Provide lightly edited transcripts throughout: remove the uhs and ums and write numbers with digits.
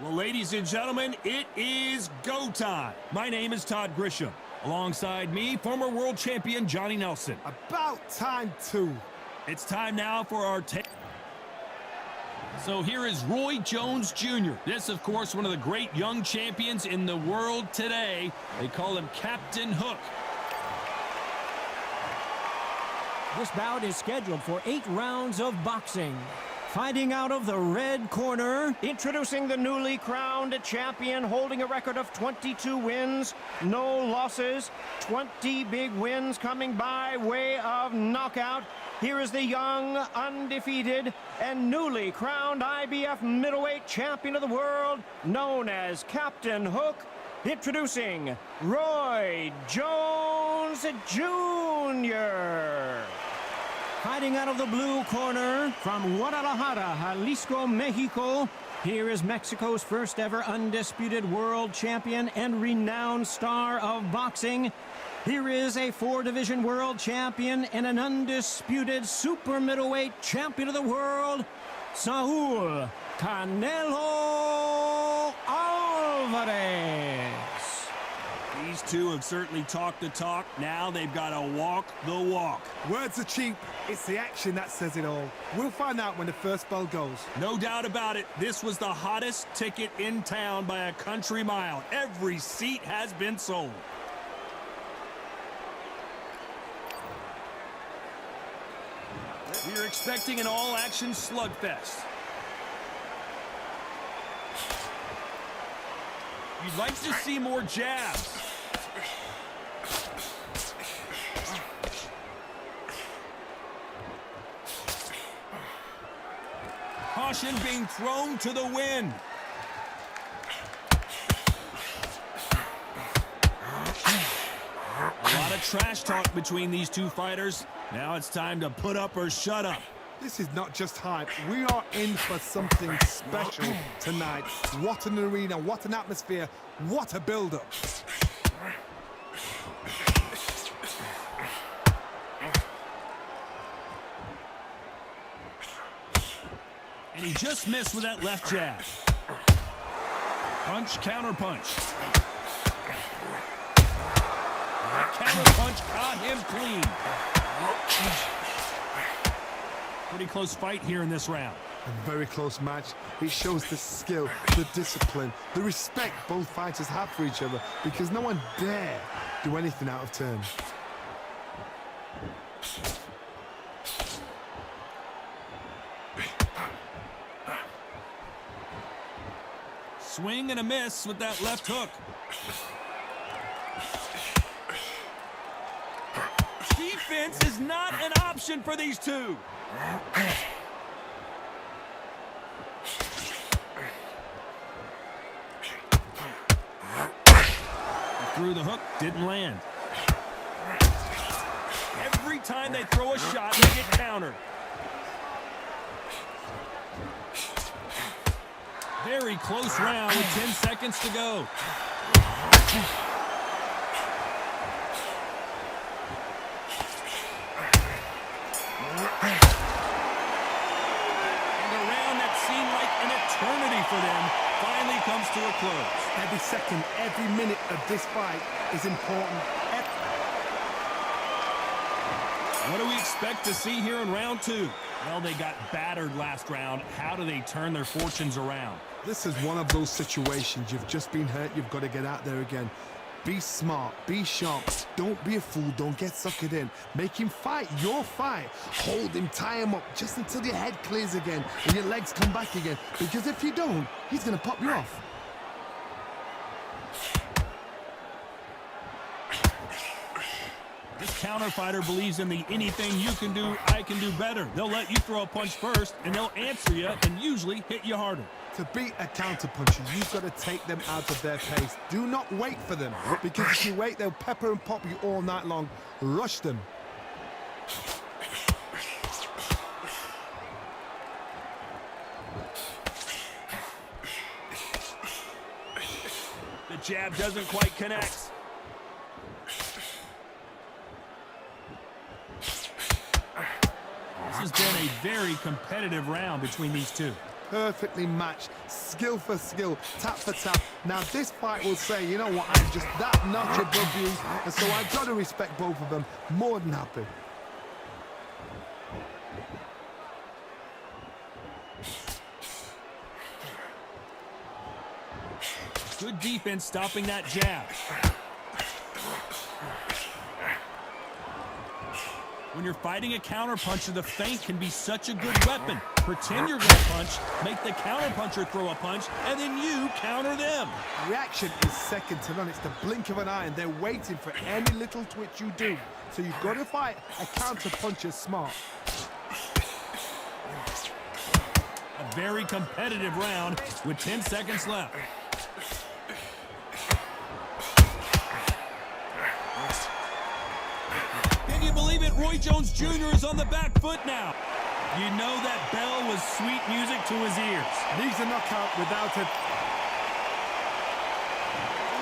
Well, ladies and gentlemen, it is go time. My name is Todd Grisham. Alongside me, former world champion Johnny Nelson. About time, too. It's time now for our take. So here is Roy Jones Jr. This, of course, one of the great young champions in the world today. They call him Captain Hook. This bout is scheduled for 8 rounds of boxing. Fighting out of the red corner, introducing the newly crowned champion, holding a record of 22 wins, no losses, 20 big wins coming by way of knockout. Here is the young, undefeated, and newly crowned IBF middleweight champion of the world, known as Captain Hook, introducing Roy Jones Jr. Fighting out of the blue corner from Guadalajara, Jalisco, Mexico. Here is Mexico's first ever undisputed world champion and renowned star of boxing. Here is a 4-division world champion and an undisputed super middleweight champion of the world, Saul Canelo Alvarez. These two have certainly talked the talk. Now they've got to walk the walk. Words are cheap. It's the action that says it all. We'll find out when the first bell goes. No doubt about it. This was the hottest ticket in town by a country mile. Every seat has been sold. We're expecting an all-action slugfest. You'd like to see more jabs. Caution being thrown to the wind. A lot of trash talk between these two fighters. Now it's time to put up or shut up. This is not just hype. We are in for something special tonight. What an arena, what an atmosphere, what a build-up. And he just missed with that left jab. Punch, counter punch. That counter punch caught him clean. Pretty close fight here in this round. A very close match. It shows the skill, the discipline, the respect both fighters have for each other, because no one dare do anything out of turn. Swing and a miss with that left hook. Defense is not an option for these two. Threw the hook, didn't land. Every time they throw a shot, they get countered. Very close round with 10 seconds to go. And a round that seemed like an eternity for them finally comes to a close. Every second, every minute of this fight is important. What do we expect to see here in round 2? Well, they got battered last round. How do they turn their fortunes around? This is one of those situations. You've just been hurt. You've got to get out there again. Be smart. Be sharp. Don't be a fool. Don't get suckered in. Make him fight your fight. Hold him. Tie him up just until your head clears again and your legs come back again. Because if you don't, he's going to pop you off. This counter fighter believes in the anything you can do, I can do better. They'll let you throw a punch first, and they'll answer you and usually hit you harder. To beat a counter puncher, you've got to take them out of their pace. Do not wait for them, because if you wait, they'll pepper and pop you all night long. Rush them. The jab doesn't quite connect. This has been a very competitive round between these two. perfectly matched, skill for skill, tap for tap. Now this fight will say, you know what, I'm just that notch above you, and so I've got to respect both of them. More than happy. Good defense stopping that jab. When you're fighting a counterpuncher, the feint can be such a good weapon. Pretend you're going to punch, make the counterpuncher throw a punch, and then you counter them. Reaction is second to none. It's the blink of an eye, and they're waiting for any little twitch you do. So you've got to fight a counterpuncher smart. A very competitive round with 10 seconds left. Can you believe it? Roy Jones Jr. is on the back foot now. You know that bell was sweet music to his ears. Needs a knockout without it.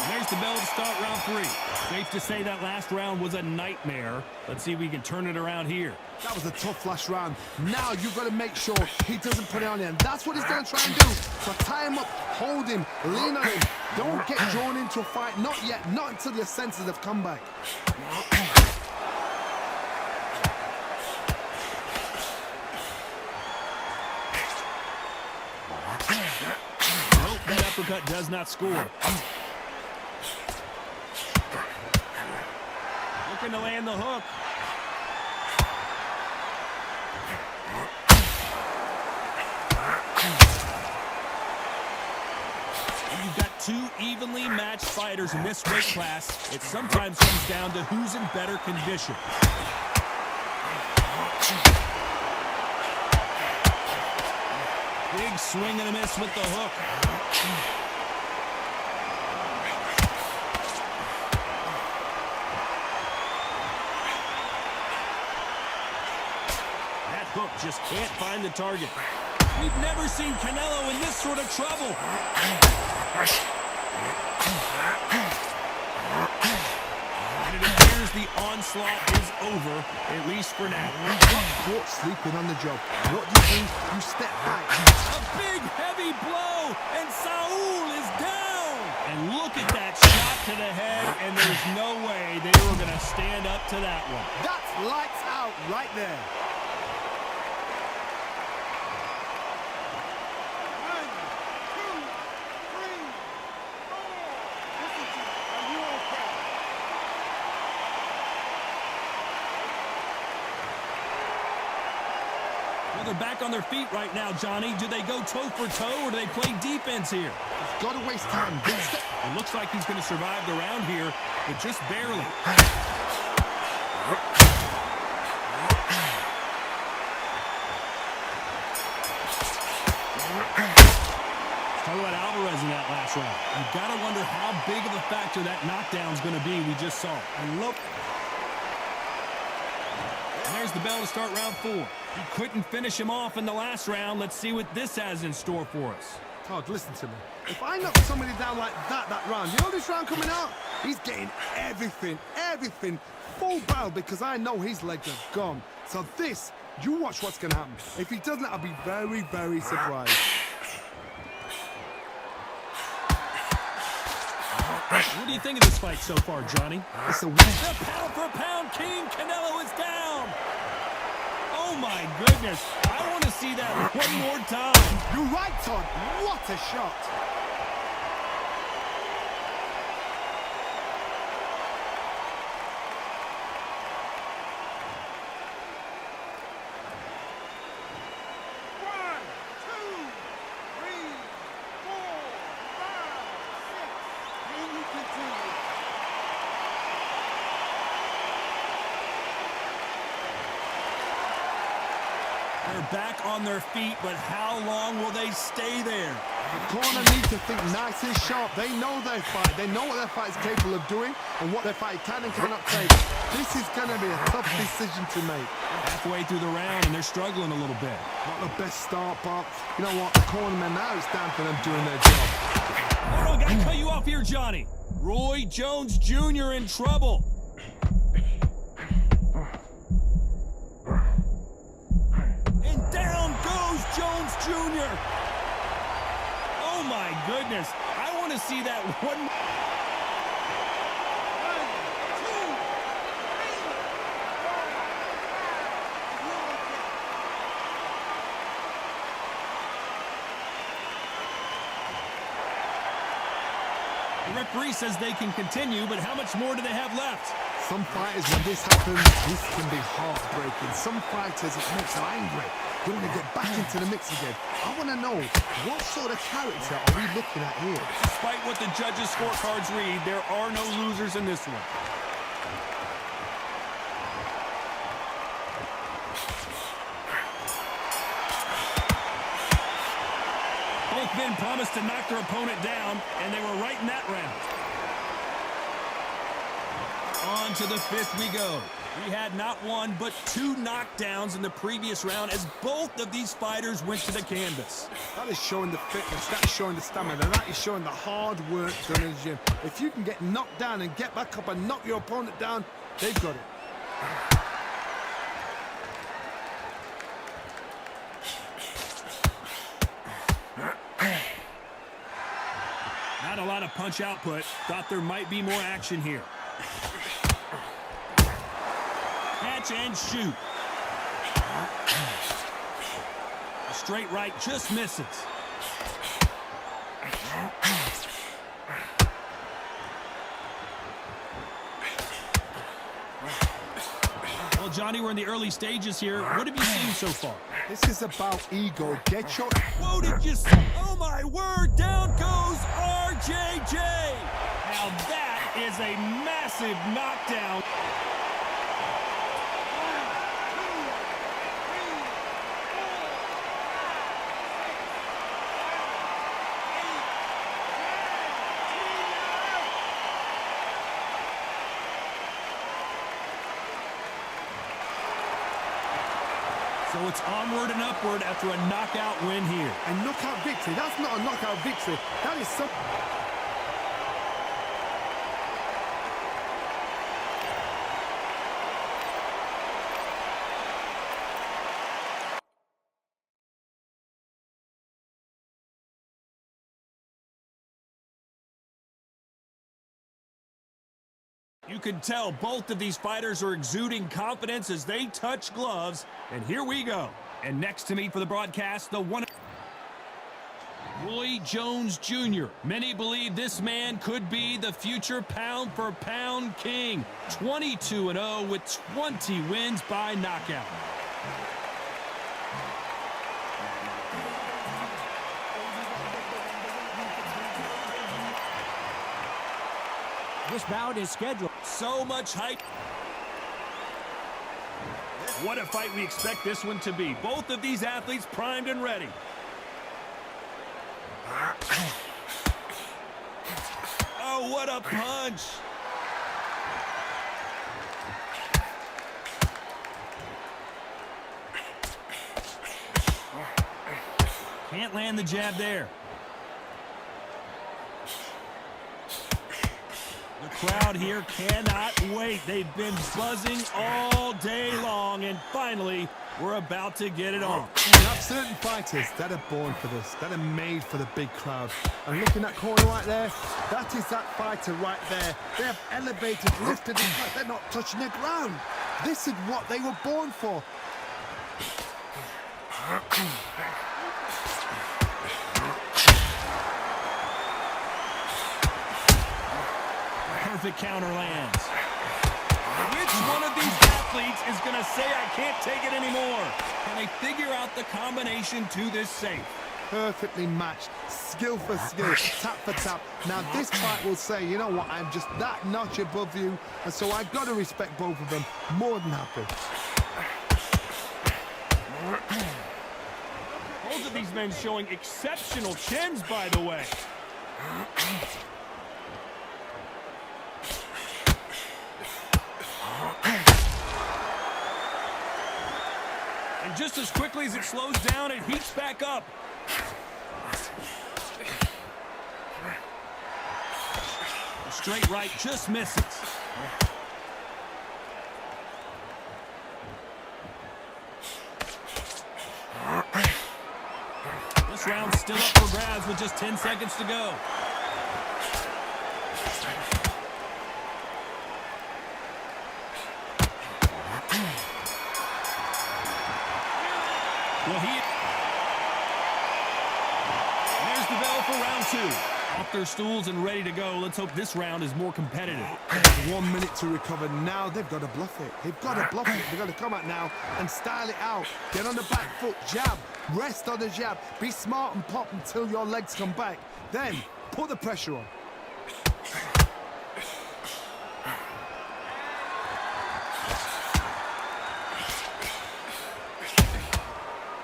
There's the bell to start round 3. Safe to say that last round was a nightmare. Let's see if we can turn it around here. That was a tough last round. Now you've got to make sure he doesn't put it on you, and that's what he's going to try and do. So tie him up, hold him, lean on him. Don't get drawn into a fight. Not yet. Not until your senses have come back. Nope, that uppercut does not score. Looking to land the hook. When you've got two evenly matched fighters in this weight class, it sometimes comes down to who's in better condition. Big swing and a miss with the hook. That hook just can't find the target. We've never seen Canelo in this sort of trouble. And it appears the onslaught is over, at least for now. Caught sleeping on the job. What do? You step back. A big, heavy blow, and Saul is down. And look at that shot to the head, and there's no way they were going to stand up to that one. That's lights out right there. Well, they're back on their feet right now, Johnny. Do they go toe for toe, or do they play defense here? He's got to waste time. Big step. It looks like he's going to survive the round here, but just barely. Talk about Alvarez in that last round. You've got to wonder how big of a factor that knockdown's going to be we just saw. And look. And there's the bell to start round 4. You couldn't finish him off in the last round. Let's see what this has in store for us. Todd, listen to me. If I knock somebody down like that round, you know this round coming out? He's getting everything, full barrel, because I know his legs are gone. So this, you watch what's going to happen. If he doesn't, I'll be very, very surprised. What do you think of this fight so far, Johnny? It's a win. The pound-for-pound king, Canelo, is down. Oh, my goodness. I want to see that one more time. You're right, Todd. What a shot. They're back on their feet, but how long will they stay there? The corner needs to think nice and sharp. They know their fight. They know what their fight is capable of doing and what their fight can and cannot take. This is going to be a tough decision to make. Halfway through the round, and they're struggling a little bit. Not the best start, but you know what? The cornerman now is down for them doing their job. Oh, no, gotta cut you off here, Johnny. Roy Jones Jr. in trouble. And down goes Jones Jr. goodness. I want to see that one. The referee says they can continue, but how much more do they have left? Some fighters, when this happens, this can be heartbreaking. Some fighters, it makes them angry. They want to get back into the mix again. I want to know, what sort of character are we looking at here? Despite what the judges' scorecards read, there are no losers in this one. Both men promised to knock their opponent down, and they were right in that round. On to the fifth we go. We had not one, but two knockdowns in the previous round as both of these fighters went to the canvas. That is showing the fitness, that is showing the stamina, that is showing the hard work done in the gym. If you can get knocked down and get back up and knock your opponent down, they've got it. Not a lot of punch output. Thought there might be more action here. Catch and shoot. A straight right just misses. Well, Johnny, we're in the early stages here. What have you seen so far? This is about ego. Get your... Whoa, did you see? Oh, my word. Down goes RJJ. Now that is a massive knockdown. So it's onward and upward after a knockout win here. A knockout victory. That's not a knockout victory. That is something... You can tell both of these fighters are exuding confidence as they touch gloves. And here we go. And next to me for the broadcast, the one... Roy Jones Jr. Many believe this man could be the future pound-for-pound king. 22-0 with 20 wins by knockout. This bout is scheduled. So much hype. What a fight we expect this one to be. Both of these athletes primed and ready. Oh, what a punch. Can't land the jab there. The crowd here cannot wait. They've been buzzing all day long, and finally, we're about to get it on. You have certain fighters that are born for this, that are made for the big crowd. And looking at that corner right there, that is that fighter right there. They have elevated, lifted, and they're not touching the ground. This is what they were born for. Perfect counter lands. Which one of these athletes is going to say, I can't take it anymore? Can they figure out the combination to this safe? Perfectly matched, skill for skill, tap for tap. Now this fight will say, you know what, I'm just that notch above you, and so I've got to respect both of them. More than happy. Both of these men showing exceptional chins, by the way. And just as quickly as it slows down, it heats back up. A straight right just misses. This round still up for grabs with just 10 seconds to go. Well, there's the bell for round 2. Off their stools and ready to go. Let's hope this round is more competitive. 1 minute to recover. Now they've got to bluff it. They've got to bluff it. They've got to come out now and style it out. Get on the back foot, jab, rest on the jab. Be smart and pop until your legs come back. Then put the pressure on.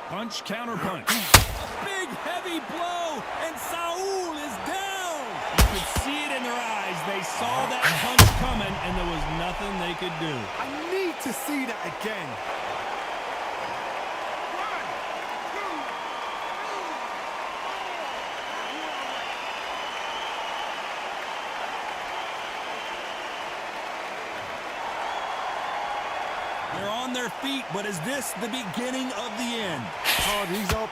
Punch, counter punch. A big, heavy blow, and Saul is down. You could see it in their eyes. They saw that punch coming, and there was nothing they could do. I need to see that again. They're on their feet, but is this the beginning of the end? Oh, he's up.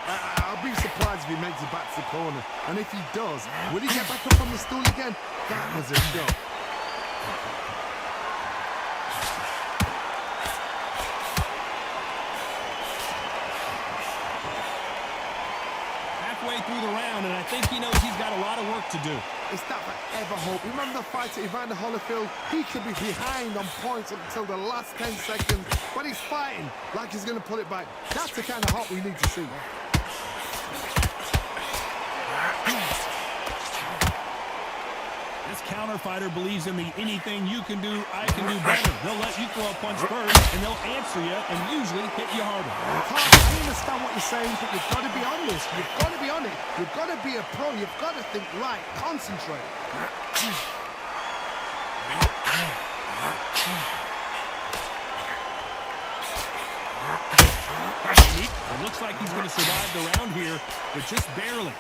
I'll be surprised if he makes it back to the corner. And if he does, will he get back up on the stool again? That was a show. Halfway through the round, and I think he knows he's got a lot of work to do. It's that forever hope. Remember the fight at Evander Holyfield? He could be behind on points up until the last 10 seconds, but he's fighting like he's going to pull it back. That's the kind of hope we need to see. This counter fighter believes in the anything you can do, I can do better. They'll let you throw a punch first, and they'll answer you and usually hit you harder. I understand what you're saying, but you've got to be honest. You've got to be on it. You've got to be a pro. You've got to think right. Concentrate. It looks like he's going to survive the round here, but just barely.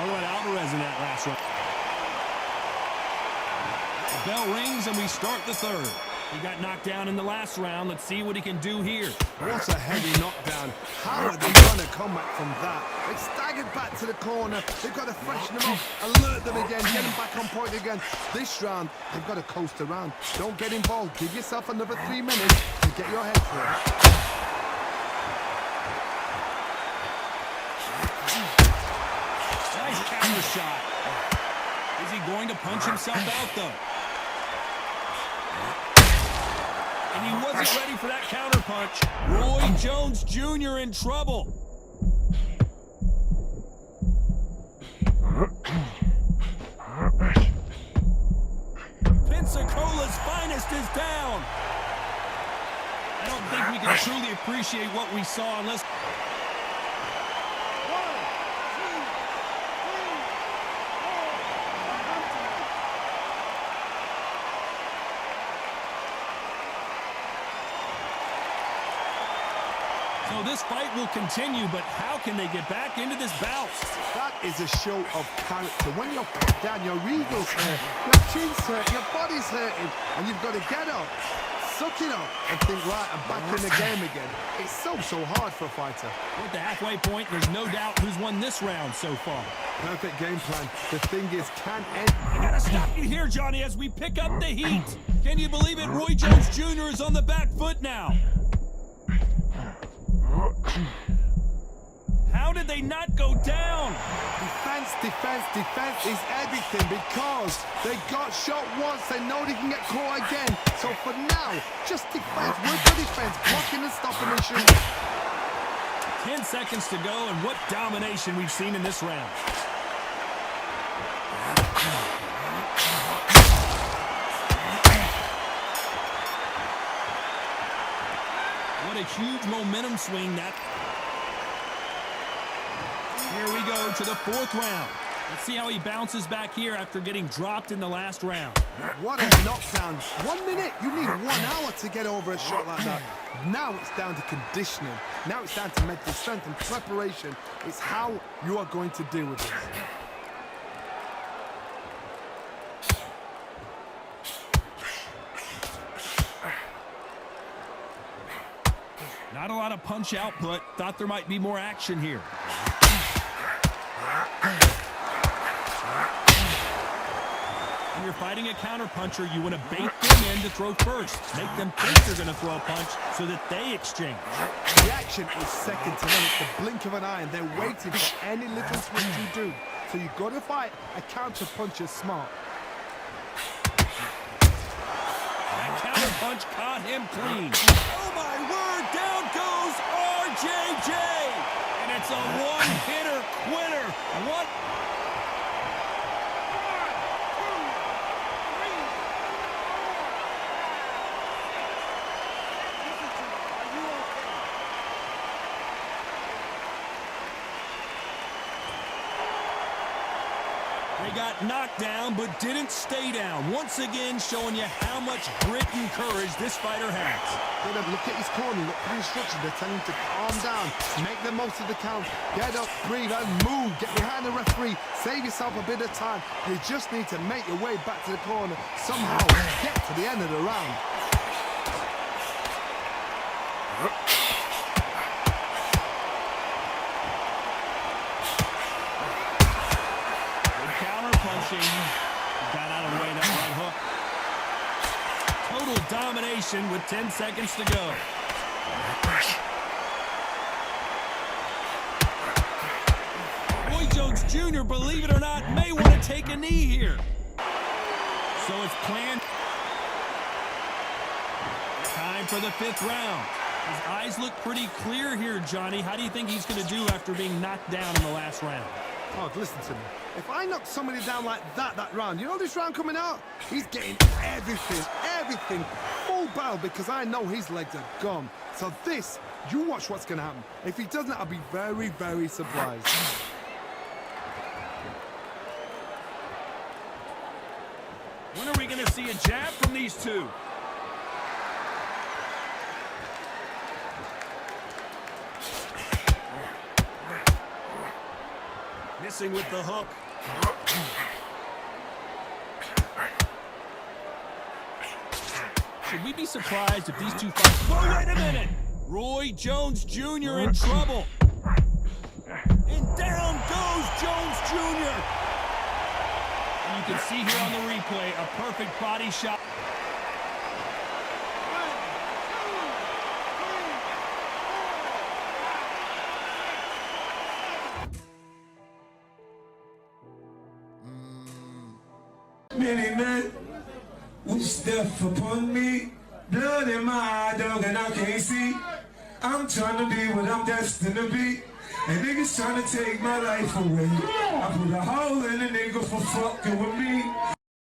Alvarez in that last round. The bell rings and we start the third. He got knocked down in the last round. Let's see what he can do here. What a heavy knockdown. How are they going to come back from that? They staggered back to the corner. They've got to freshen them up, alert them again, get them back on point again. This round, they've got to coast around. Don't get involved. Give yourself another 3 minutes to get your head through it. Counter shot. Is he going to punch himself out, though? And he wasn't ready for that counter punch. Roy Jones Jr. in trouble. Pensacola's finest is down. I don't think we can truly appreciate what we saw unless... So this fight will continue, but how can they get back into this bout? That is a show of character. When you're put down, your eagle's hurt, your chin's hurt, your body's hurting, and you've got to get up, suck it up, and think, right, I'm back in the game again. It's so hard for a fighter. At the halfway point, there's no doubt who's won this round so far. Perfect game plan. The thing is, can end... I gotta stop you here, Johnny, as we pick up the heat. Can you believe it? Roy Jones Jr. is on the back foot now. How did they not go down? Defense is everything because they got shot once. They know they can get caught again. So for now, just defense. Work for defense. Blocking and stopping and shooting. 10 seconds to go, and what domination we've seen in this round. What a huge momentum swing that. Here we go to the fourth round. Let's see how he bounces back here after getting dropped in the last round. What a knockdown. 1 minute. You need 1 hour to get over a shot like that. Now it's down to conditioning. Now it's down to mental strength and preparation. It's how you are going to deal with this. Not a lot of punch output. Thought there might be more action here. When you're fighting a counterpuncher, you want to bait them in to throw first. Make them think they're going to throw a punch so that they exchange. The action is second to none. It's the blink of an eye, and they're waiting for any little switch you do. So you've got to fight a counterpuncher smart. That counterpunch caught him clean. Oh my word, down goes RJJ. And it's a one-hitter quitter. What? They got knocked down, but didn't stay down. Once again, showing you how much grit and courage this fighter has. Look at his corner, look for the instructions. They're telling him to calm down, make the most of the count, get up, breathe, and move. Get behind the referee, save yourself a bit of time. You just need to make your way back to the corner, somehow get to the end of the round. Got out of the way that right hook. Total domination with 10 seconds to go. Roy Jones Jr., believe it or not, may want to take a knee here. So it's planned. Time for the 5th round. His eyes look pretty clear here, Johnny. How do you think he's going to do after being knocked down in the last round? Oh, listen to me. If I knock somebody down like that round, you know this round coming out? He's getting everything, full barrel, because I know his legs are gone. So this, you watch what's going to happen. If he doesn't, I'll be very, very surprised. When are we going to see a jab from these two? Missing with the hook. Should we be surprised if these two fights... Whoa, wait a minute! Roy Jones Jr. in trouble. And down goes Jones Jr. And you can see here on the replay a perfect body shot. Many men will step upon me, blood in my eye, dog, and I can't see. I'm trying to be what I'm destined to be, and niggas trying to take my life away. I put a hole in a nigga for fucking with me.